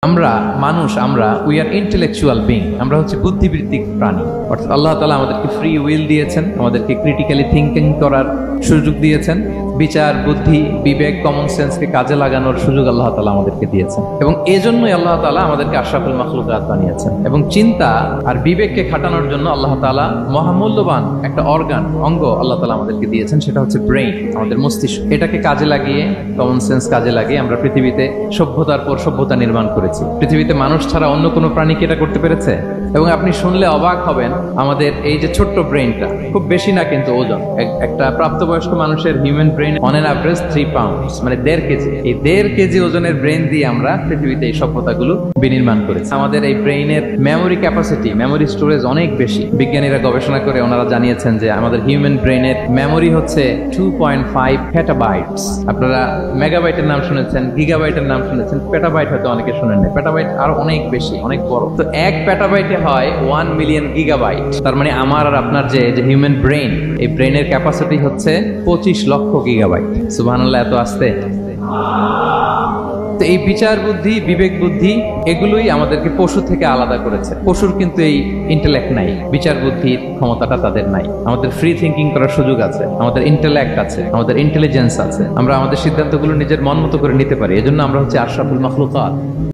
আমরা মানুষ, আমরা উই আর ইন্টেলেকচুয়াল বিং, আমরা হচ্ছে বুদ্ধিবৃত্তিক প্রাণী। অর্থাৎ আল্লাহ তাআলা আমাদেরকে ফ্রি উইল দিয়েছেন, আমাদেরকে ক্রিটিক্যালি থিঙ্কিং করার সুযোগ দিয়েছেন, বিচার, বুদ্ধি, বিবেক, কমন সেন্সকে কাজে লাগানোর সুযোগ আল্লাহ তাআলা আমাদেরকে দিয়েছেন। এবং এজন্যই আল্লাহ তাআলা আমাদেরকে আশরাফুল মাখলুকাত বানিয়েছেন। এবং চিন্তা আর বিবেককে খাটানোর জন্য আল্লাহ তাআলা মহামূল্যবান একটা অঙ্গ আল্লাহ তাআলা আমাদেরকে দিয়েছেন, সেটা হচ্ছে ব্রেইন, আমাদের মস্তিষ্ক। এটাকে কাজে লাগিয়ে, কমন সেন্স কাজে লাগিয়ে আমরা পৃথিবীতে সভ্যতার পর সভ্যতা নির্মাণ করেছি। পৃথিবীতে মানুষ ছাড়া অন্য কোনো প্রাণী কি এটা করতে পেরেছে? এবং আপনি শুনলে অবাক হবেন, আমাদের এই যে ছোট্ট ব্রেইনটা, খুব বেশি না কিন্তু ওজন, একটা প্রাপ্তবয়স্ক মানুষের human brain on an average 3 pounds, মানে 1.5 কেজি। এই 1.5 কেজি ওজনের ব্রেইন দিয়ে আমরা পৃথিবীতে এই সভ্যতাগুলো বিনির্মাণ করেছি। আমাদের এই ব্রেইনের মেমোরি ক্যাপাসিটি, মেমোরি স্টোরেজ অনেক বেশি। বিজ্ঞানীরা গবেষণা করে ওনারা জানিয়েছেন যে আমাদের হিউম্যান ব্রেইনের মেমোরি হচ্ছে 2.5 পেটাবাইটস। আপনারা মেগাবাইটের নাম শুনেছেন, গিগাবাইটের নাম শুনেছেন, পেটাবাইট হয়তো অনেকে শুনেন না। পেটাবাইট আরো অনেক বেশি, অনেক বড়। তো 1 পেটাবাইটে হয় 1 মিলিয়ন গিগাবাইট। তার মানে আমার আর আপনার যে হিউম্যান ব্রেইন, এই ব্রেইনের ক্যাপাসিটি হচ্ছে 25 লক্ষ গিগাবাইট। সুবহানাল্লাহ, এত আসতে। তো এই বিচার বুদ্ধি, বিবেক বুদ্ধি, এগুলোই আমাদেরকে পশু থেকে আলাদা করেছে। পশুর কিন্তু এই ইন্টেলেক্ট নাই, বিচার বুদ্ধির ক্ষমতাটা তাদের নাই। আমাদের ফ্রি থিঙ্কিং করার সুযোগ আছে, আমাদের ইন্টেলেক্ট আছে, আমাদের ইন্টেলিজেন্স আছে। আমরা আমাদের সিদ্ধান্তগুলো নিজের মন মতো করে নিতে পারি। এজন্য আমরা হচ্ছে আশরাফুল মাখলুকাত।